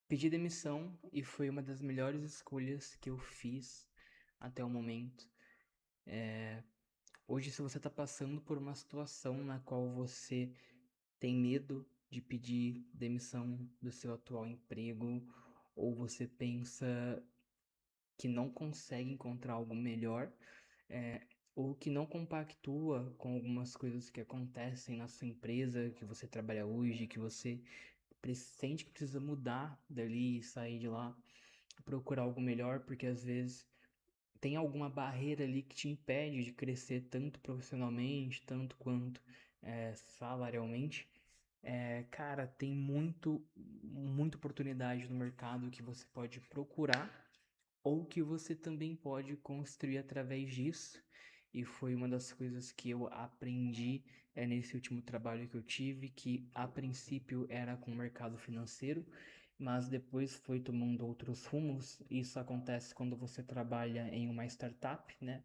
Pedi demissão e foi uma das melhores escolhas que eu fiz até o momento. Hoje, se você está passando por uma situação na qual você tem medo de pedir demissão do seu atual emprego, ou você pensa que não consegue encontrar algo melhor, é, ou que não compactua com algumas coisas que acontecem na sua empresa, que você trabalha hoje, que você sente que precisa mudar dali e sair de lá, procurar algo melhor, porque às vezes tem alguma barreira ali que te impede de crescer tanto profissionalmente, tanto quanto salarialmente. Cara, tem muita oportunidade no mercado que você pode procurar ou que você também pode construir através disso. E foi uma das coisas que eu aprendi nesse último trabalho que eu tive, que a princípio era com o mercado financeiro, mas depois foi tomando outros rumos. Isso acontece quando você trabalha em uma startup, né?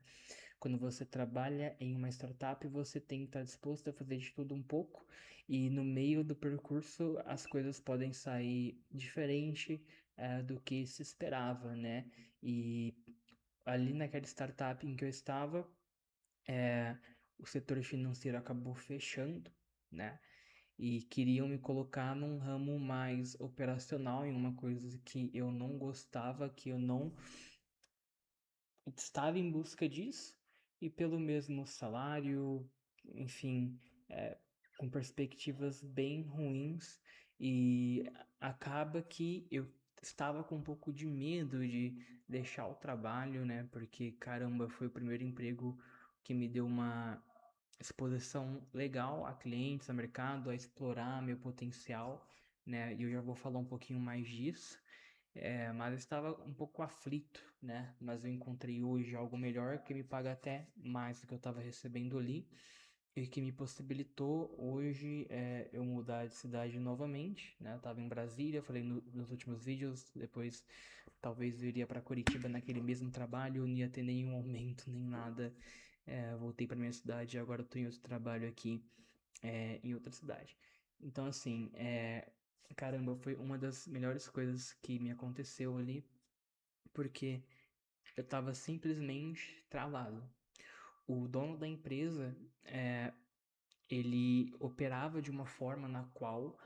Quando você trabalha em uma startup, você tem que estar disposto a fazer de tudo um pouco, e no meio do percurso as coisas podem sair diferente do que se esperava, né? E ali naquela startup em que eu estava, é, o setor financeiro acabou fechando, né? E queriam me colocar num ramo mais operacional, em uma coisa que eu não gostava, que eu não estava em busca disso, e pelo mesmo salário, enfim, é, com perspectivas bem ruins, e acaba que eu estava com um pouco de medo de deixar o trabalho, né? Porque caramba, foi o primeiro emprego que me deu uma exposição legal a clientes, a mercado, a explorar meu potencial, né? E eu já vou falar um pouquinho mais disso. Mas eu estava um pouco aflito, né? Mas eu encontrei hoje algo melhor que me paga até mais do que eu estava recebendo ali e que me possibilitou hoje eu mudar de cidade novamente, né? Eu estava em Brasília, falei nos últimos vídeos, depois talvez eu iria para Curitiba naquele mesmo trabalho, não ia ter nenhum aumento nem nada. Voltei para minha cidade e agora estou em outro trabalho aqui em outra cidade. Então, assim, caramba, foi uma das melhores coisas que me aconteceu ali, porque eu tava simplesmente travado. O dono da empresa, ele operava de uma forma na qual,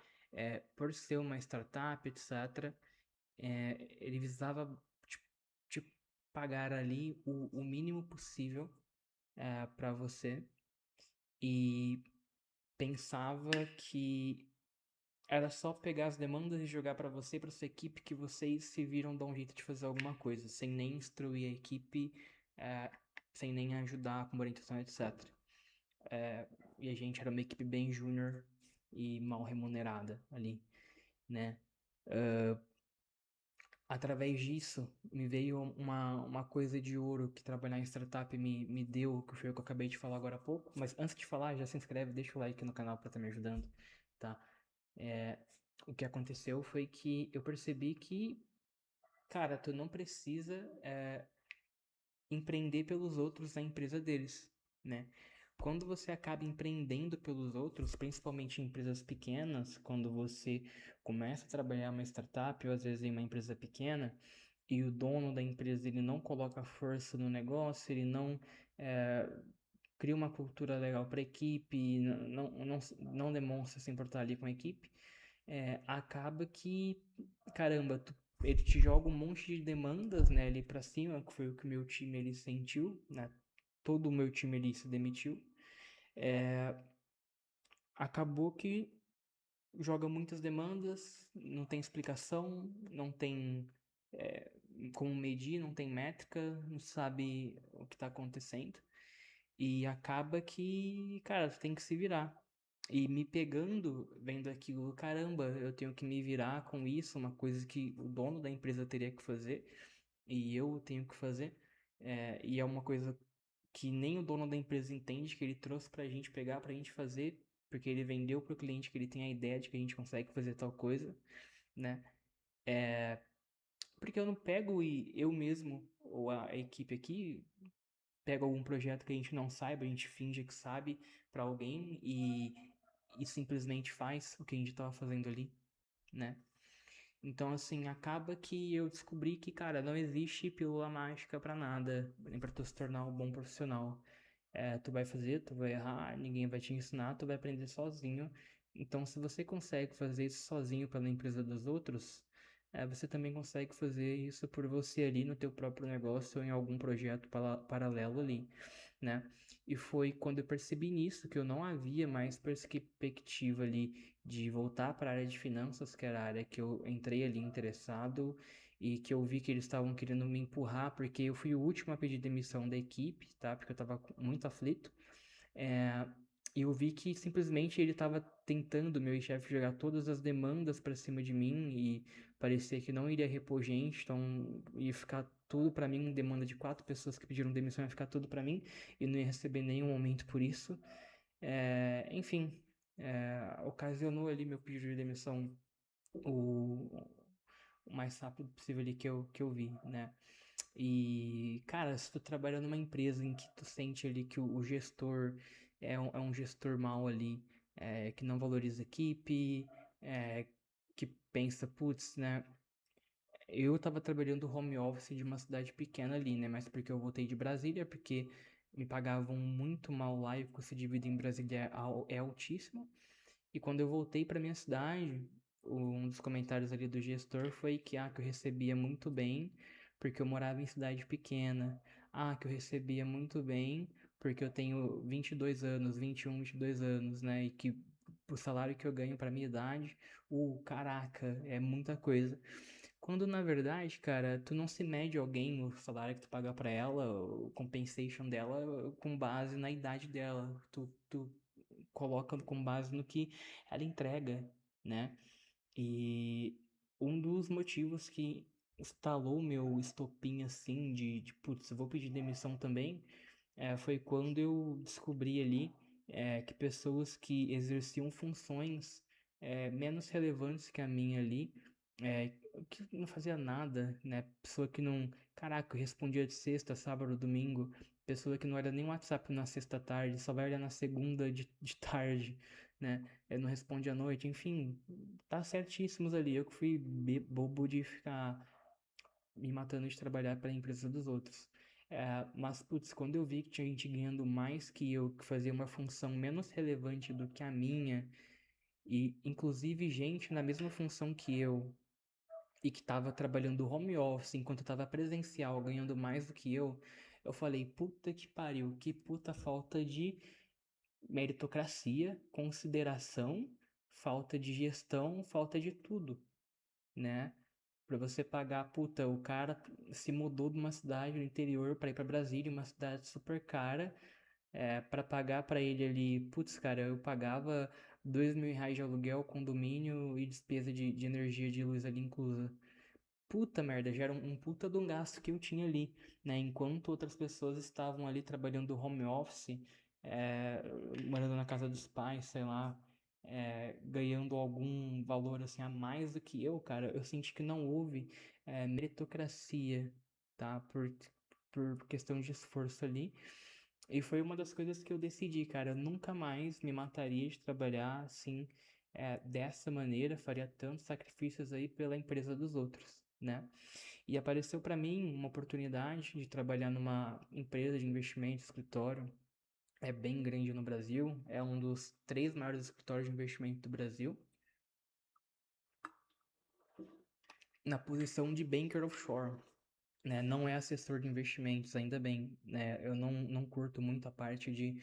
por ser uma startup, etc., ele visava te, te pagar ali o mínimo possível para você e pensava que era só pegar as demandas e jogar pra você e pra sua equipe que vocês se viram dar um jeito de fazer alguma coisa, sem nem instruir a equipe, eh, sem nem ajudar com orientação, etc. E a gente era uma equipe bem júnior e mal remunerada ali, né? Através disso, me veio uma coisa de ouro que trabalhar em startup me deu, que foi o que eu acabei de falar agora há pouco. Mas antes de falar, já se inscreve, deixa o like no canal pra estar me ajudando, tá? É, o que aconteceu foi que eu percebi que, cara, tu não precisa empreender pelos outros na empresa deles, né? Quando você acaba empreendendo pelos outros, principalmente em empresas pequenas, quando você começa a trabalhar em uma startup ou às vezes em uma empresa pequena, e o dono da empresa ele não coloca força no negócio, ele não é, cria uma cultura legal para a equipe, não demonstra se importar ali com a equipe, acaba que, caramba, ele te joga um monte de demandas, né, ali pra cima, que foi o que o meu time ele sentiu, né? Todo o meu time ele se demitiu. Acabou que joga muitas demandas, não tem explicação, não tem como medir, não tem métrica, não sabe o que tá acontecendo. E acaba que, cara, tu tem que se virar. E me pegando, vendo aquilo, caramba, eu tenho que me virar com isso, uma coisa que o dono da empresa teria que fazer, e eu tenho que fazer. E é uma coisa que nem o dono da empresa entende, que ele trouxe pra gente pegar, pra gente fazer, porque ele vendeu pro cliente que ele tem a ideia de que a gente consegue fazer tal coisa, né? Porque eu não pego e eu mesmo, ou a equipe aqui, pega algum projeto que a gente não saiba, a gente finge que sabe para alguém e simplesmente faz o que a gente estava fazendo ali, né? Então, assim, acaba que eu descobri que, cara, não existe pílula mágica pra nada, nem pra tu se tornar um bom profissional. Tu vai fazer, tu vai errar, ninguém vai te ensinar, tu vai aprender sozinho. Então, se você consegue fazer isso sozinho pela empresa dos outros, você também consegue fazer isso por você ali no teu próprio negócio ou em algum projeto paralelo ali, né? E foi quando eu percebi nisso que eu não havia mais perspectiva ali de voltar para a área de finanças, que era a área que eu entrei ali interessado e que eu vi que eles estavam querendo me empurrar porque eu fui o último a pedir demissão da equipe, tá? Porque eu estava muito aflito. É, e eu vi que simplesmente ele estava tentando, meu chefe, jogar todas as demandas para cima de mim e parecia que não iria repor gente, então ia ficar tudo para mim, demanda de 4 pessoas que pediram demissão ia ficar tudo para mim e não ia receber nenhum aumento por isso. Enfim, ocasionou ali meu pedido de demissão o, o mais rápido possível ali que eu vi, né? E, cara, se tu trabalha numa empresa em que tu sente ali que o gestor é um gestor mau ali, que não valoriza a equipe, é, que pensa, putz, né? Eu tava trabalhando home office de uma cidade pequena ali, né? Mas porque eu voltei de Brasília, porque me pagavam muito mal lá e o custo de vida em Brasília é altíssimo. E quando eu voltei para minha cidade, um dos comentários ali do gestor foi que eu recebia muito bem porque eu morava em cidade pequena. Que eu recebia muito bem porque eu tenho 22 anos, 21, 22 anos, né? E que o salário que eu ganho para minha idade, caraca, é muita coisa. Quando na verdade, cara, tu não se mede alguém o salário que tu paga pra ela, o compensation dela, com base na idade dela. Tu coloca com base no que ela entrega, né? E um dos motivos que instalou meu estopim assim de putz, eu vou pedir demissão também, foi quando eu descobri ali que pessoas que exerciam funções menos relevantes que a minha ali, que não fazia nada, né? Pessoa que não. Caraca, eu respondia de sexta, sábado, domingo. Pessoa que não era nem WhatsApp na sexta tarde, só vai olhar na segunda de tarde, né? Não responde à noite, enfim, tá certíssimos ali. Eu que fui bobo de ficar me matando de trabalhar para a empresa dos outros. Mas, putz, quando eu vi que tinha gente ganhando mais que eu, que fazia uma função menos relevante do que a minha, e inclusive gente na mesma função que eu, e que estava trabalhando home office enquanto eu estava presencial, ganhando mais do que eu falei, puta que pariu, que puta falta de meritocracia, consideração, falta de gestão, falta de tudo, né? Pra você pagar, puta, o cara se mudou de uma cidade do interior pra ir pra Brasília, uma cidade super cara, para pagar pra ele ali, putz, cara, eu pagava R$ 2.000 de aluguel, condomínio e despesa de energia de luz ali inclusa. Puta merda, já era um puta de um gasto que eu tinha ali, né? Enquanto outras pessoas estavam ali trabalhando home office, é, morando na casa dos pais, sei lá, ganhando algum valor assim a mais do que eu, cara, eu senti que não houve meritocracia, tá? Por questão de esforço ali. E foi uma das coisas que eu decidi, cara. Eu nunca mais me mataria de trabalhar assim, dessa maneira, faria tantos sacrifícios aí pela empresa dos outros, né? E apareceu para mim uma oportunidade de trabalhar numa empresa de investimento, escritório, bem grande no Brasil, é um dos 3 maiores escritórios de investimento do Brasil, na posição de banker offshore. Né? Não é assessor de investimentos, ainda bem, né? Eu não curto muito a parte de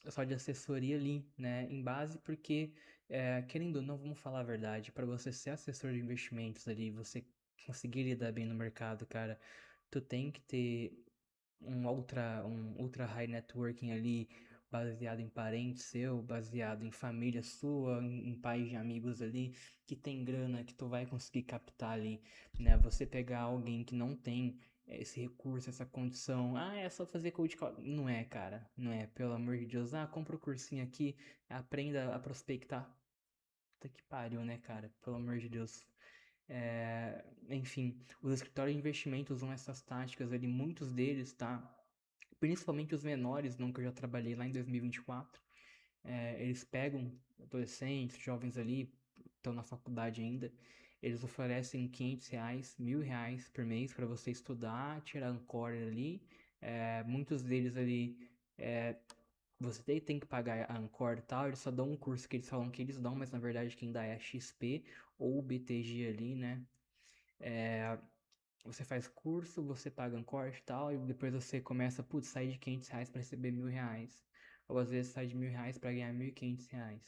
só de assessoria ali, né? Em base, porque, querendo ou não, vamos falar a verdade, para você ser assessor de investimentos ali, você conseguir lidar bem no mercado, cara, tu tem que ter um ultra high networking ali, baseado em parente seu, baseado em família sua, em pais de amigos ali, que tem grana que tu vai conseguir captar ali, né? Você pegar alguém que não tem esse recurso, essa condição, é só fazer cold call. Não é, cara, não é, pelo amor de Deus. Compra o cursinho aqui, aprenda a prospectar. Puta que pariu, né, cara? Pelo amor de Deus. Enfim, os escritórios de investimento usam essas táticas ali, muitos deles, tá? Principalmente os menores, não que eu já trabalhei lá em 2024, eles pegam adolescentes, jovens ali, estão na faculdade ainda, eles oferecem R$ 500, R$ 1.000 por mês para você estudar, tirar Ancora ali. Muitos deles ali, você tem que pagar a Ancora e tal, eles só dão um curso que eles falam que eles dão, mas na verdade quem dá é a XP ou o BTG ali, né? Você faz curso, você paga um corte e tal, e depois você começa, putz, sai de R$ 500 para receber R$ 1.000. Ou às vezes sai de R$ 1.000 para ganhar R$ 1.500,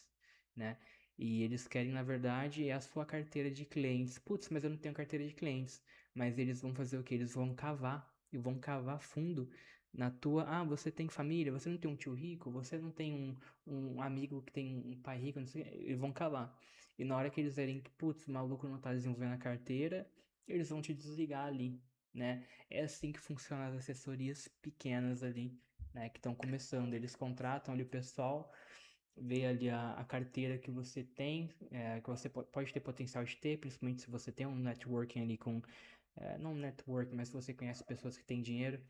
né? E eles querem, na verdade, a sua carteira de clientes. Putz, mas eu não tenho carteira de clientes. Mas eles vão fazer o quê? Eles vão cavar, e vão cavar fundo na tua. Ah, você tem família, você não tem um tio rico, você não tem um amigo que tem um pai rico, não sei. Eles vão cavar. E na hora que eles verem que, putz, o maluco não tá desenvolvendo a carteira, eles vão te desligar ali, né? É assim que funcionam as assessorias pequenas ali, né? Que estão começando. Eles contratam ali o pessoal, vê ali a carteira que você tem, que você pode ter potencial de ter, principalmente se você tem um networking ali com, não networking, mas se você conhece pessoas que têm dinheiro,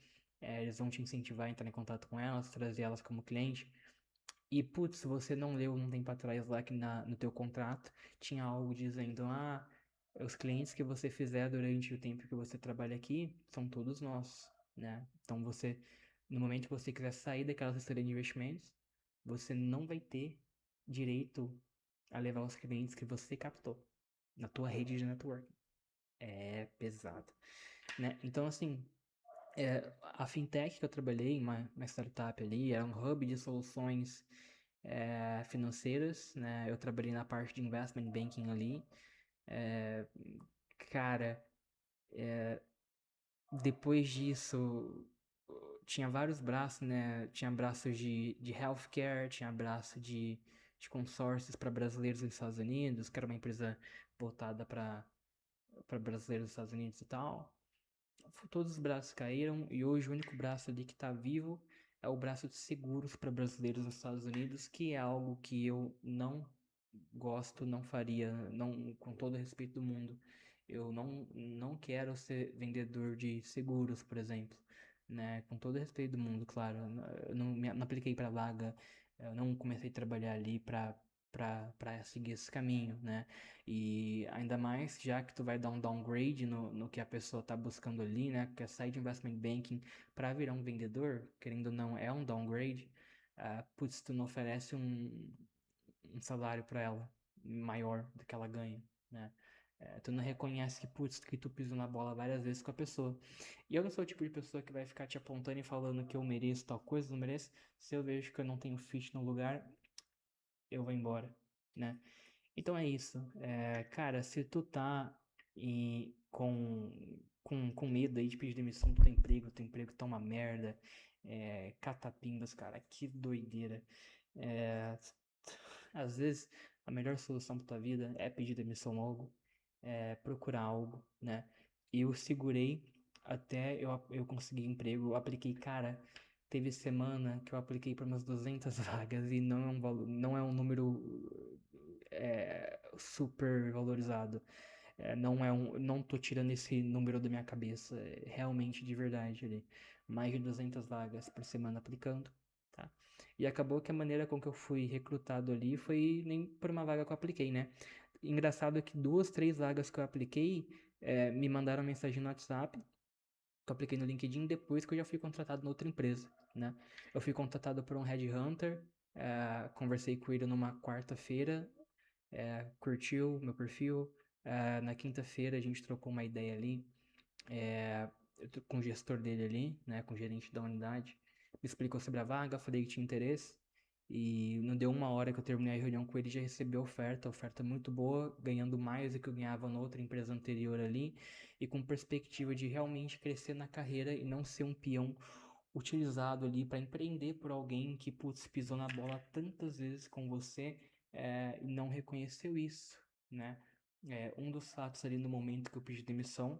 eles vão te incentivar a entrar em contato com elas, trazer elas como cliente. E, putz, você não leu um tempo atrás lá que no teu contrato tinha algo dizendo, os clientes que você fizer durante o tempo que você trabalha aqui são todos nossos, né? Então você, no momento que você quiser sair daquela assessoria de investimentos, você não vai ter direito a levar os clientes que você captou na tua rede de networking. É pesado, né? Então, assim, a fintech que eu trabalhei, uma startup ali, era um hub de soluções financeiras, né? Eu trabalhei na parte de investment banking ali. É, cara, depois disso, tinha vários braços, né? Tinha braços de healthcare, tinha braço de consórcios para brasileiros nos Estados Unidos, que era uma empresa voltada para brasileiros nos Estados Unidos e tal. Todos os braços caíram e hoje o único braço ali que está vivo é o braço de seguros para brasileiros nos Estados Unidos, que é algo que eu não gosto, não faria, não, com todo o respeito do mundo. Eu não quero ser vendedor de seguros, por exemplo, né? Com todo o respeito do mundo, claro. Eu não apliquei para vaga, eu não comecei a trabalhar ali para seguir esse caminho, né? E ainda mais já que tu vai dar um downgrade no que a pessoa tá buscando ali, né? Que é sair de investment banking para virar um vendedor, querendo ou não, é um downgrade. Putz, tu não oferece um salário para ela maior do que ela ganha, né? Tu não reconhece que, putz, que tu pisou na bola várias vezes com a pessoa. E eu não sou o tipo de pessoa que vai ficar te apontando e falando que eu mereço tal coisa, não mereço. Se eu vejo que eu não tenho fit no lugar, eu vou embora, né? Então é isso. Cara, se tu tá com medo aí de pedir demissão do teu emprego tá uma merda, catapimbas, cara, que doideira. É, Às vezes a melhor solução pra tua vida é pedir demissão logo, procurar algo, né? Eu segurei até eu conseguir emprego. Eu apliquei, cara, teve semana que eu apliquei para umas 200 vagas e não é um valor, não é um número super valorizado. Não tô tirando esse número da minha cabeça, realmente de verdade ali. Mais de 200 vagas por semana aplicando, tá? E acabou que a maneira com que eu fui recrutado ali foi nem por uma vaga que eu apliquei, né? Engraçado que 2, 3 vagas que eu apliquei, me mandaram mensagem no WhatsApp, que eu apliquei no LinkedIn depois que eu já fui contratado em outra empresa, né? Eu fui contratado por um headhunter, conversei com ele numa quarta-feira, curtiu meu perfil. Na quinta-feira a gente trocou uma ideia ali, com o gestor dele ali, né, com o gerente da unidade. Me explicou sobre a vaga, falei que tinha interesse. E não deu uma hora que eu terminei a reunião com ele, já recebi a oferta muito boa, ganhando mais do que eu ganhava na outra empresa anterior ali, e com perspectiva de realmente crescer na carreira e não ser um peão utilizado ali para empreender por alguém que, putz, pisou na bola tantas vezes com você, e não reconheceu isso, né? Um dos fatos ali no momento que eu pedi demissão,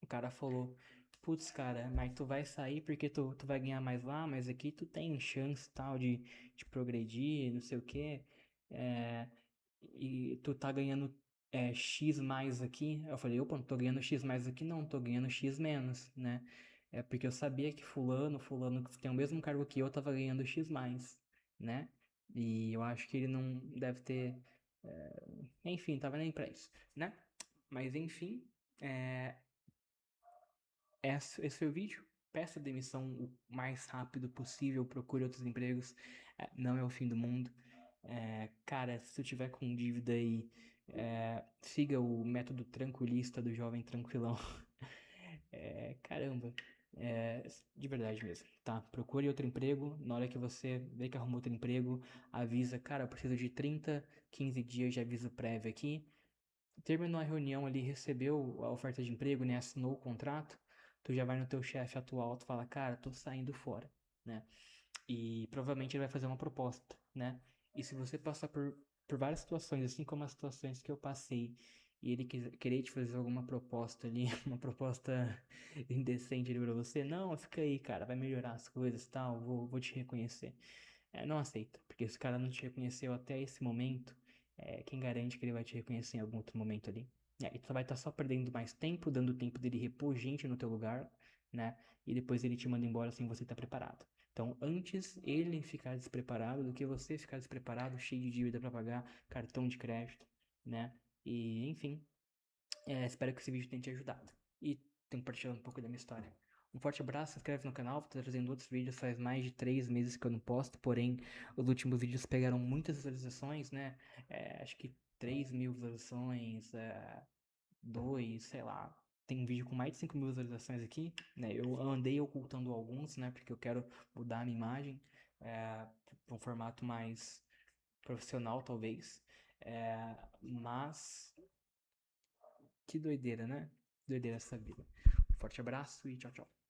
o cara falou, putz, cara, mas tu vai sair porque tu vai ganhar mais lá, mas aqui tu tem chance tal de progredir, não sei o quê, é, e tu tá ganhando X mais aqui. Eu falei, opa, não tô ganhando X mais aqui, não, tô ganhando X menos, né? É porque eu sabia que fulano que tem o mesmo cargo que eu, tava ganhando X mais, né? E eu acho que ele não deve ter, enfim, tava nem pra isso, né? Mas enfim, é, esse foi o vídeo. Peça demissão o mais rápido possível, procure outros empregos. Não é o fim do mundo. Cara, se tu tiver com dívida aí, siga o método tranquilista do jovem tranquilão. Caramba, de verdade mesmo, tá? Procure outro emprego. Na hora que você vê que arrumou outro emprego, avisa, cara, eu preciso de 30, 15 dias de aviso prévio aqui. Terminou a reunião ali, recebeu a oferta de emprego, né? Assinou o contrato, tu já vai no teu chefe atual, tu fala, cara, tô saindo fora, né? E provavelmente ele vai fazer uma proposta, né? E se você passar por várias situações, assim como as situações que eu passei, e ele querer te fazer alguma proposta ali, uma proposta indecente ali pra você, não, fica aí, cara, vai melhorar as coisas e tal, vou te reconhecer. Não aceita, porque se o cara não te reconheceu até esse momento, quem garante que ele vai te reconhecer em algum outro momento ali? E tu vai estar só perdendo mais tempo, dando tempo dele repor gente no teu lugar, né? E depois ele te manda embora sem você estar preparado. Então, antes ele ficar despreparado do que você ficar despreparado, cheio de dívida para pagar, cartão de crédito, né? E, enfim, espero que esse vídeo tenha te ajudado. E tenha compartilhado um pouco da minha história. Um forte abraço, se inscreve no canal, tô trazendo outros vídeos, faz mais de 3 meses que eu não posto, porém, os últimos vídeos pegaram muitas visualizações, né? Acho que 3.000 visualizações, 2, sei lá. Tem um vídeo com mais de 5.000 visualizações aqui, né? Eu andei ocultando alguns, né? Porque eu quero mudar a minha imagem para um formato mais profissional, talvez. Mas que doideira, né? Doideira essa vida. Um forte abraço e tchau, tchau.